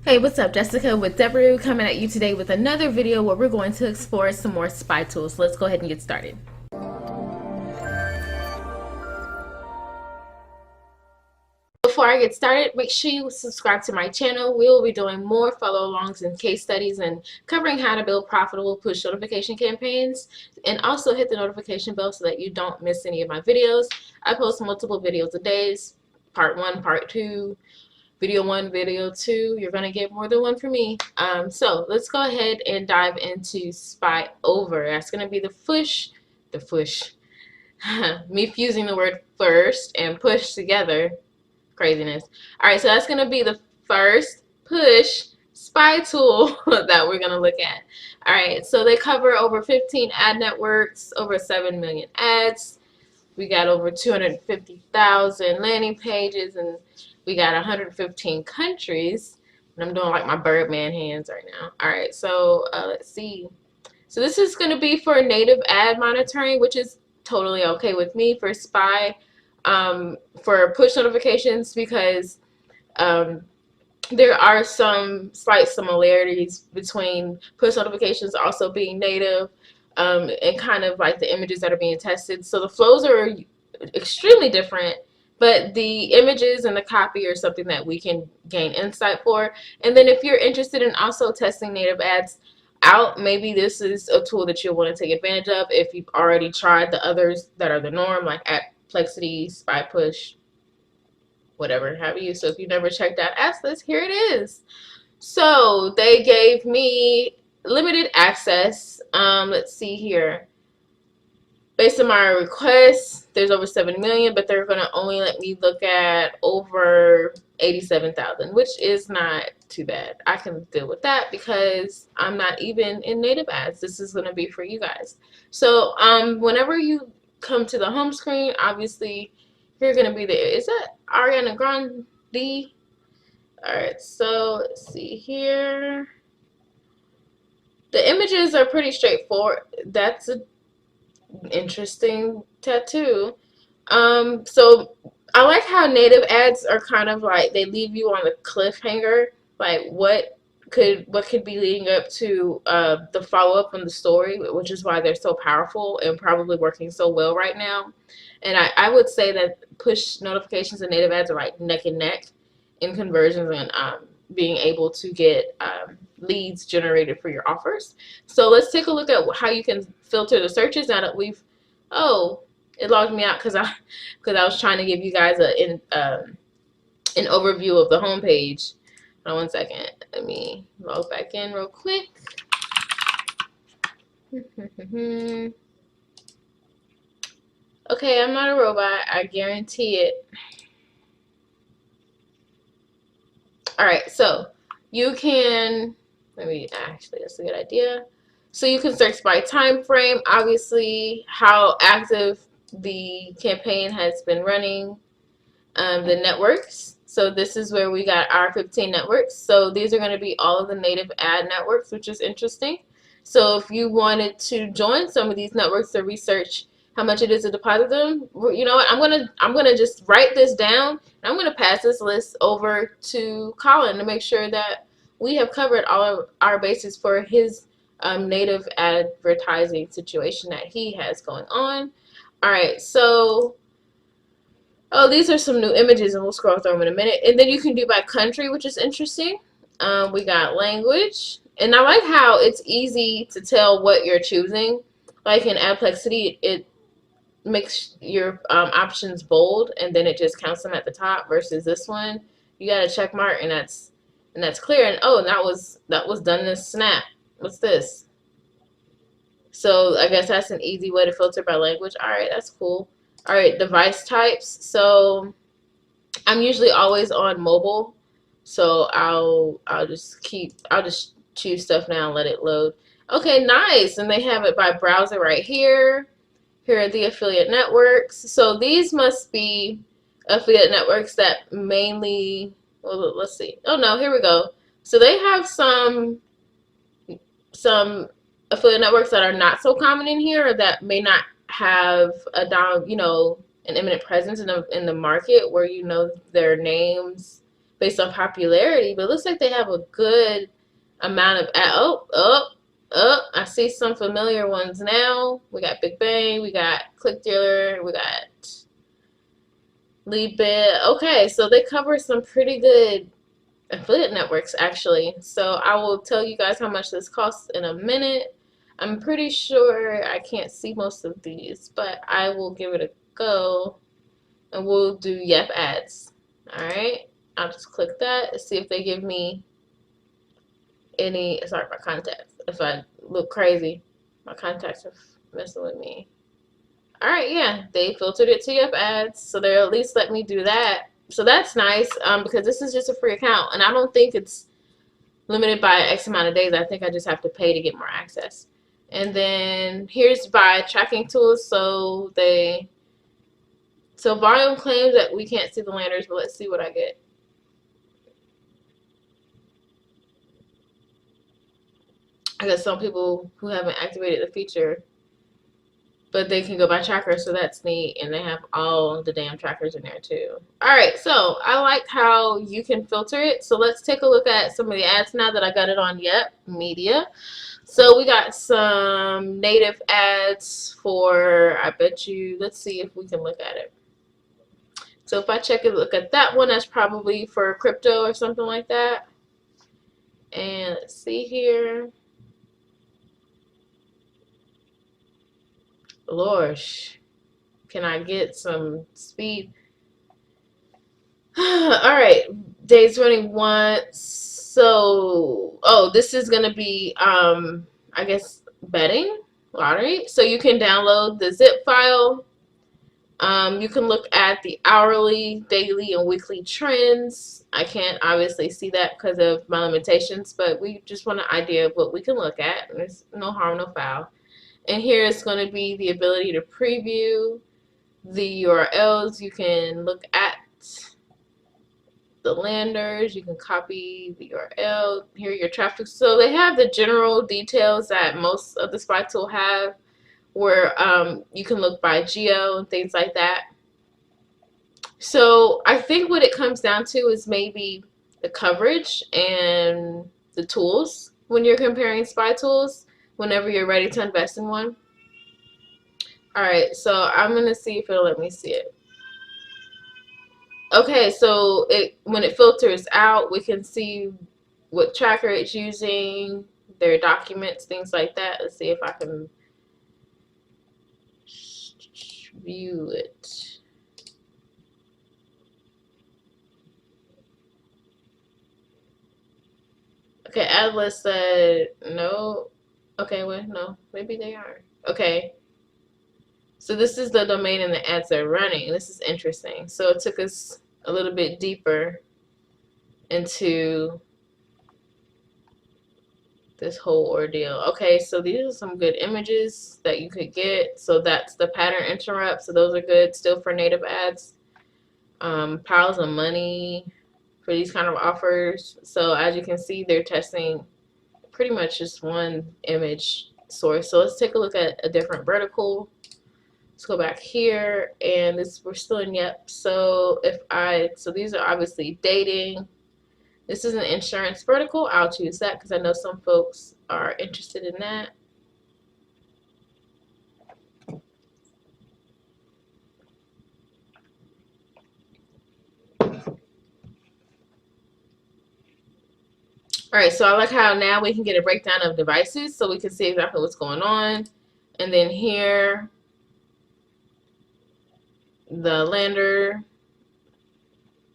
Hey, what's up? Jessica with Deborah coming at you today with another video where we're going to explore some more spy tools. Let's go ahead and get started. Before I get started, make sure you subscribe to my channel. We will be doing more follow-alongs and case studies and covering how to build profitable push notification campaigns. And also hit the notification bell so that you don't miss any of my videos. I post multiple videos a day, part 1, part 2. Video 1, video 2, you're going to get more than one from me. So let's go ahead and dive into SpyOver. That's going to be the push, me fusing the word first and push together, craziness. Alright, so that's going to be the first push spy tool that we're going to look at. Alright, so they cover over 15 ad networks, over 7 million ads. We got over 250,000 landing pages, and we got 115 countries. And I'm doing like my Birdman hands right now. All right, so let's see. So this is going to be for native ad monitoring, which is totally okay with me for spy, for push notifications, because there are some slight similarities between push notifications also being native, and kind of like the images that are being tested. So the flows are extremely different, but the images and the copy are something that we can gain insight for. And then if you're interested in also testing native ads out, maybe this is a tool that you'll want to take advantage of if you've already tried the others that are the norm, like Adplexity, SpyPush, whatever have you. So if you've never checked out Atlas, here it is. So they gave me limited access. Let's see here. Based on my request, there's over 7 million, but they're going to only let me look at over 87,000, which is not too bad. I can deal with that because I'm not even in native ads. This is going to be for you guys. So whenever you come to the home screen, obviously you're going to be there. Is that Ariana Grande? Alright, so let's see here. The images are pretty straightforward. That's an interesting tattoo. So I like how native ads are kind of like they leave you on a cliffhanger. Like what could be leading up to the follow-up on the story, which is why they're so powerful and probably working so well right now. And I would say that push notifications and native ads are like neck and neck in conversions and being able to get leads generated for your offers. So let's take a look at how you can filter the searches now that we've, oh, it logged me out because I was trying to give you guys an overview of the home page. Hold on one second. Let me log back in real quick. Okay, I'm not a robot. I guarantee it. Alright, so you can, actually, that's a good idea. So you can search by time frame, obviously, how active the campaign has been running, the networks. So this is where we got our 15 networks. So these are going to be all of the native ad networks, which is interesting. So if you wanted to join some of these networks to research how much it is to deposit them, you know what, I'm gonna just write this down, and I'm gonna pass this list over to Colin to make sure that we have covered all of our bases for his native advertising situation that he has going on. All right, so these are some new images, and we'll scroll through them in a minute. And then you can do by country, which is interesting. We got language, and I like how it's easy to tell what you're choosing. Like in Adplexity, it makes your options bold, and then it just counts them at the top. Versus this one, you got a check mark, and that's clear. And oh, that was done this snap. What's this? So I guess that's an easy way to filter by language. All right, that's cool. All right, device types. So I'm usually always on mobile, so I'll just choose stuff now and let it load. Okay, nice. And they have it by browser right here. Here are the affiliate networks. So these must be affiliate networks that mainly, well, let's see. Oh no, here we go. So they have some affiliate networks that are not so common in here, or that may not have a an imminent presence in the market where you know their names based on popularity, but it looks like they have a good amount of I see some familiar ones now. We got Big Bang, we got ClickDealer, we got Leadbit. Okay, so they cover some pretty good affiliate networks actually. So I will tell you guys how much this costs in a minute. I'm pretty sure I can't see most of these, but I will give it a go and we'll do Yep ads. Alright, I'll just click that and see if they give me any, sorry, my contacts. If I look crazy, my contacts are messing with me. Alright, yeah, they filtered it to Yep ads, so they'll at least let me do that. So that's nice, because this is just a free account, and I don't think it's limited by X amount of days. I think I just have to pay to get more access. And then here's by tracking tools. So volume claims that we can't see the landers, but let's see what I get. I got some people who haven't activated the feature, but they can go by tracker, so that's neat. And they have all the damn trackers in there too. Alright, so I like how you can filter it. So let's take a look at some of the ads now that I got it on Yep Media. So we got some native ads for, I bet you, let's see if we can look at it. So if I check and look at that one, that's probably for crypto or something like that. And let's see here. Lord, can I get some speed? Alright, days running once. So, oh, this is going to be, I guess, betting, lottery. So you can download the zip file. You can look at the hourly, daily, and weekly trends. I can't obviously see that because of my limitations, but we just want an idea of what we can look at. There's no harm, no foul. And here is going to be the ability to preview the URLs. You can look at the landers. You can copy the URL. Here are your traffic. So they have the general details that most of the Spy tool have, where you can look by geo and things like that. So I think what it comes down to is maybe the coverage and the tools when you're comparing Spy tools whenever you're ready to invest in one. Alright, so I'm going to see if it'll let me see it. Okay, so when it filters out, we can see what tracker it's using, their documents, things like that. Let's see if I can view it. Okay, Atlas said no. Okay, well, no, maybe they are. Okay. So this is the domain and the ads are running. This is interesting. So it took us a little bit deeper into this whole ordeal. Okay, so these are some good images that you could get. So that's the pattern interrupt. So those are good still for native ads. Piles of money for these kind of offers. So as you can see, they're testing pretty much just one image source. So let's take a look at a different vertical. Let's go back here, and we're still in Yep. So so these are obviously dating. This is an insurance vertical. I'll choose that because I know some folks are interested in that. Alright, so I like how now we can get a breakdown of devices so we can see exactly what's going on. And then here, the lander.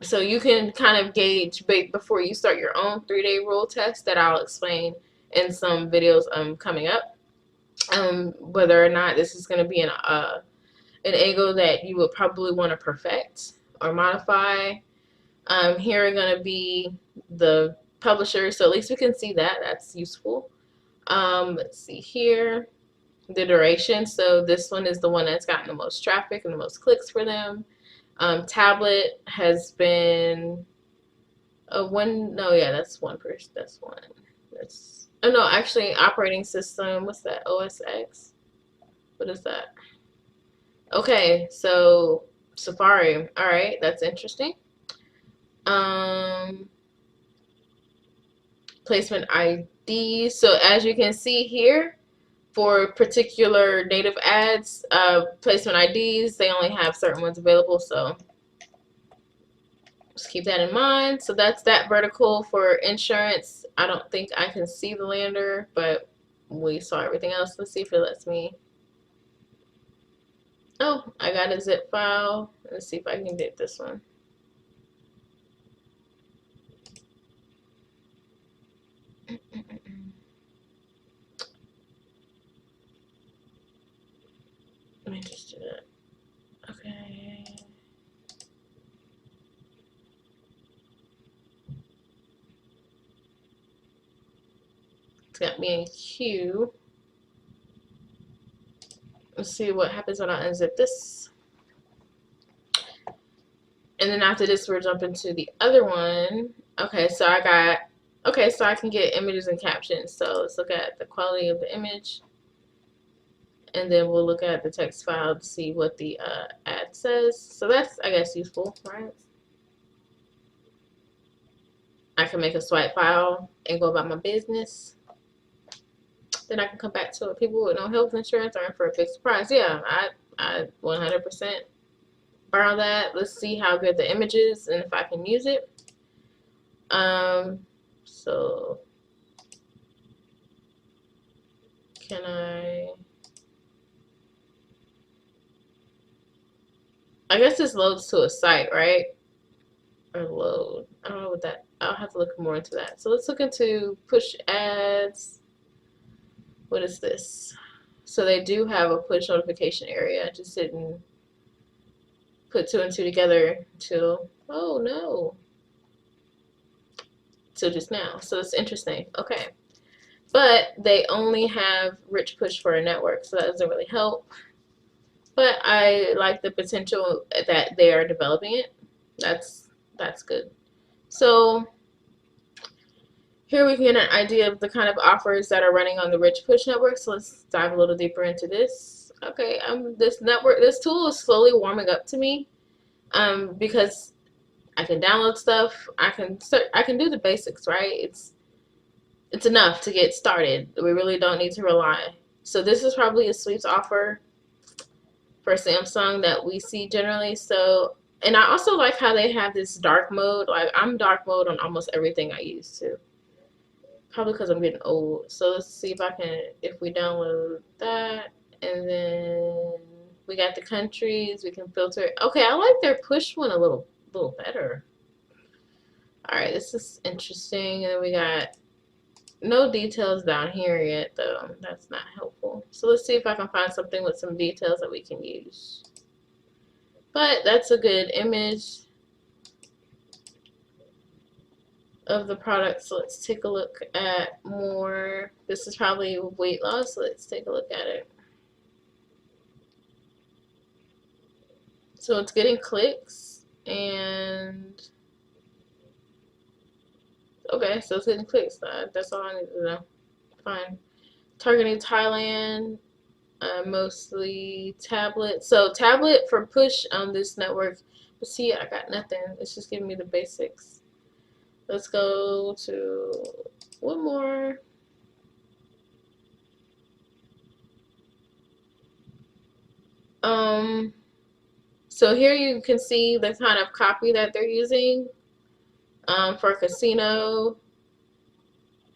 So you can kind of gauge before you start your own 3-day rule test that I'll explain in some videos coming up. Whether or not this is going to be an angle that you would probably want to perfect or modify. Here are going to be the publishers, so at least we can see that. That's useful. Let's see here, the duration. So this one is the one that's gotten the most traffic and the most clicks for them. Tablet has been that's one person. That's one. Oh no, actually operating system. What's that? OS X. What is that? Okay, so Safari. All right, that's interesting. Placement ID. So as you can see here, for particular native ads, placement IDs, they only have certain ones available. So just keep that in mind. So that's that vertical for insurance. I don't think I can see the lander, but we saw everything else. Let's see if it lets me. Oh, I got a zip file. Let's see if I can get this one. Let me just do that. Okay. It's got me in queue. Let's see what happens when I unzip this. And then after this, we're jumping to the other one. Okay, so I got, okay, so I can get images and captions. So let's look at the quality of the image. And then we'll look at the text file to see what the ad says. So that's, I guess, useful, right? I can make a swipe file and go about my business. Then I can come back to it. People with no health insurance are in for a fixed price. Yeah, I 100% borrow that. Let's see how good the image is and if I can use it. So can I guess this loads to a site, right? Or load. I don't know what that, I'll have to look more into that. So let's look into push ads. What is this? So they do have a push notification area. I just didn't put two and two together until, oh no, till just now. So it's interesting. Okay. But they only have RichPush for a network, so that doesn't really help. But I like the potential that they are developing it. That's good. So here we can get an idea of the kind of offers that are running on the RichPush network. So let's dive a little deeper into this. Okay, this tool is slowly warming up to me, because I can download stuff. I can do the basics, right? It's enough to get started. We really don't need to rely. So this is probably a sweeps offer for Samsung that we see generally. So, and I also like how they have this dark mode. Like I'm dark mode on almost everything I use too. Probably because I'm getting old. So let's see if we download that, and then we got the countries. We can filter it. Okay, I like their push one a little better. All right, this is interesting. And then we got no details down here yet, though. That's not helpful. So let's see if I can find something with some details that we can use. But that's a good image of the product. So let's take a look at more. This is probably weight loss. So let's take a look at it. So it's getting clicks, and okay, so it's getting clicks. That's all I need to know. Fine. Targeting Thailand, mostly tablet. So tablet for push on this network. But see, I got nothing. It's just giving me the basics. Let's go to one more. So here you can see the kind of copy that they're using for casino.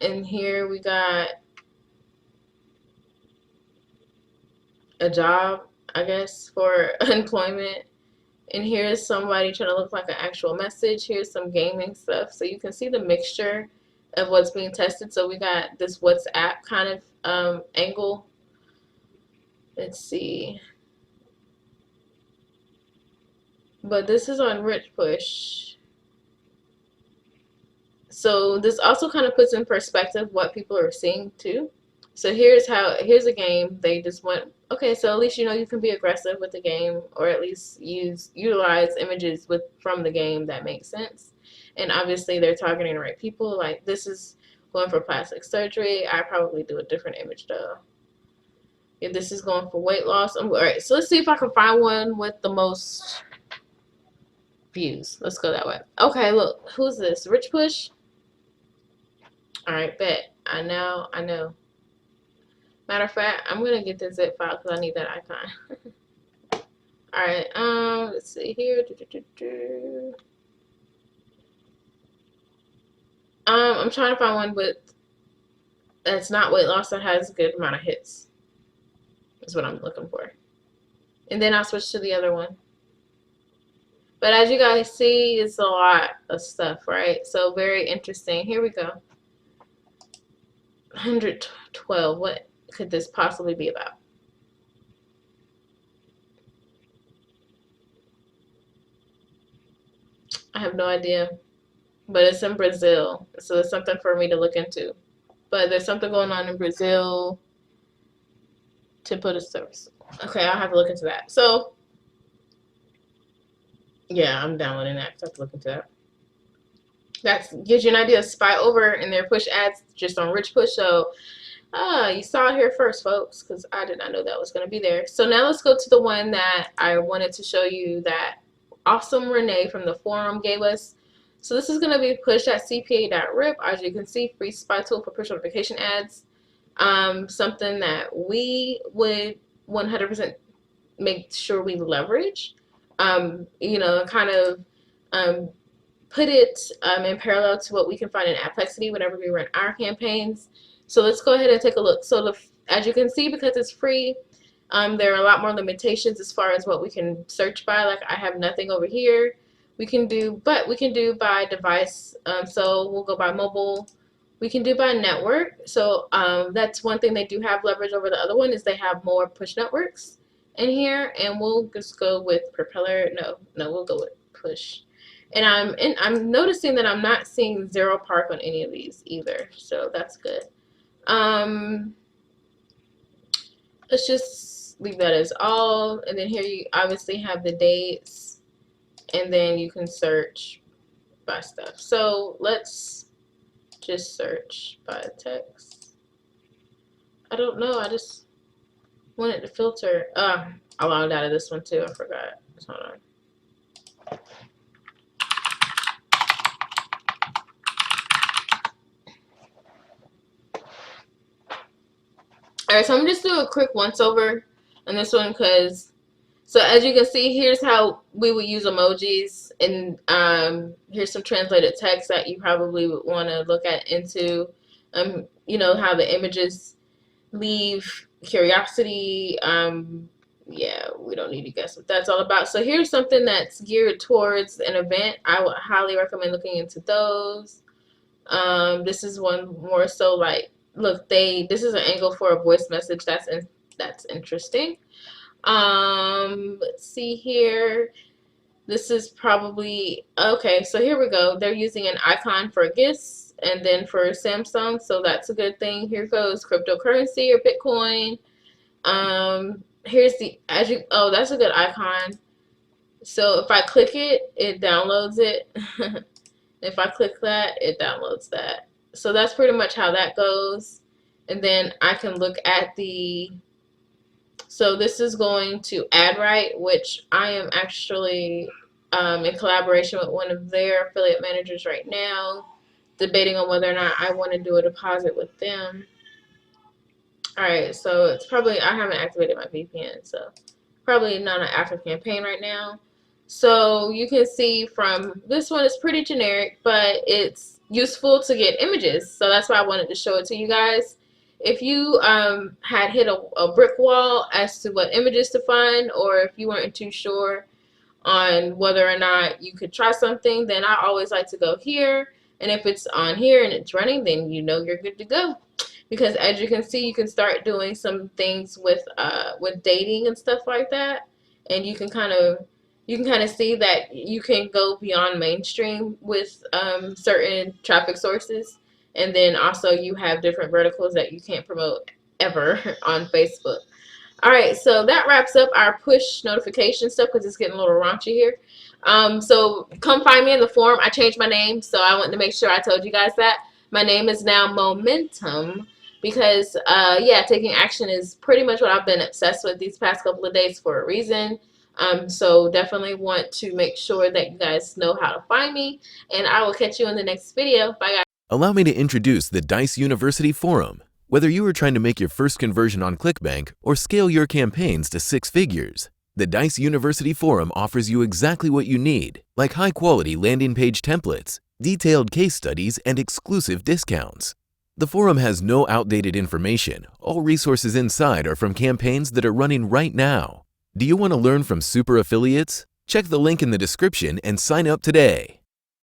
And here we got a job, I guess, for employment. And here's somebody trying to look like an actual message. Here's some gaming stuff. So you can see the mixture of what's being tested. So we got this WhatsApp kind of angle. Let's see. But this is on RichPush. So this also kind of puts in perspective what people are seeing too. So here's a game. They just went, okay, so at least you know you can be aggressive with the game, or at least utilize images from the game that make sense. And obviously they're targeting the right people. Like this is going for plastic surgery. I probably do a different image though. If this is going for weight loss, all right. So let's see if I can find one with the most views. Let's go that way. Okay, look, who's this? RichPush. All right, bet. I know. Matter of fact, I'm gonna get the zip file because I need that icon. All right. Let's see here. I'm trying to find one that's not weight loss that has a good amount of hits. Is what I'm looking for. And then I'll switch to the other one. But as you guys see, it's a lot of stuff, right? So very interesting. Here we go. 112. What could this possibly be about? I have no idea. But it's in Brazil. So it's something for me to look into. But there's something going on in Brazil to put a service. Okay, I'll have to look into that. So, yeah, I'm downloading that because I have to look into that. That gives you an idea of SpyOver and their push ads just on RichPush. So, you saw it here first, folks, because I did not know that was going to be there. So now let's go to the one that I wanted to show you that awesome Renee from the forum gave us. So this is going to be PushAdspy.rip. As you can see, free spy tool for push notification ads. Something that we would 100% make sure we leverage. You know, kind of put it in parallel to what we can find in Adplexity whenever we run our campaigns. So let's go ahead and take a look. So as you can see, because it's free, there are a lot more limitations as far as what we can search by. Like I have nothing over here. We can do by device. So we'll go by mobile. We can do by network. So that's one thing they do have leverage over the other one is they have more push networks in here. And we'll just go with propeller. No, we'll go with push. And I'm noticing that I'm not seeing zero park on any of these either. So that's good. Let's just leave that as all. And then here you obviously have the dates. And then you can search by stuff. So let's just search by text. I don't know. I just wanted to filter. I logged out of this one too. I forgot. Hold on. Alright, so I'm just doing a quick once over on this one because, so as you can see, here's how we would use emojis, and here's some translated text that you probably would want to look at into, you know, how the images leave curiosity. Yeah, we don't need to guess what that's all about. So here's something that's geared towards an event. I would highly recommend looking into those. This is one more so like, look, this is an angle for a voice message. That's interesting. Let's see here. This is probably okay. So here we go. They're using an icon for gifts and then for Samsung. So that's a good thing. Here goes cryptocurrency or Bitcoin. Here's the oh, that's a good icon. So if I click it, it downloads it. If I click that, it downloads that. So that's pretty much how that goes. And then I can look at so this is going to AdWrite, which I am actually in collaboration with one of their affiliate managers right now, debating on whether or not I want to do a deposit with them. Alright, so it's probably, I haven't activated my VPN, so probably not an active campaign right now. So you can see from this one, it's pretty generic, but it's useful to get images. So that's why I wanted to show it to you guys. If you had hit a brick wall as to what images to find, or if you weren't too sure on whether or not you could try something, then I always like to go here. And if it's on here and it's running, then you know you're good to go. Because as you can see, you can start doing some things with dating and stuff like that, and you can kind of see that you can go beyond mainstream with certain traffic sources, and then also you have different verticals that you can't promote ever on Facebook. All right, so that wraps up our push notification stuff because it's getting a little raunchy here. So come find me in the forum. I changed my name, so I wanted to make sure I told you guys that. My name is now Momentum because, yeah, taking action is pretty much what I've been obsessed with these past couple of days for a reason. So definitely want to make sure that you guys know how to find me, and I will catch you in the next video. Bye, guys. Allow me to introduce the Dice University Forum. Whether you are trying to make your first conversion on ClickBank or scale your campaigns to 6 figures, the Dice University Forum offers you exactly what you need, like high-quality landing page templates, detailed case studies, and exclusive discounts. The forum has no outdated information. All resources inside are from campaigns that are running right now. Do you want to learn from super affiliates? Check the link in the description and sign up today.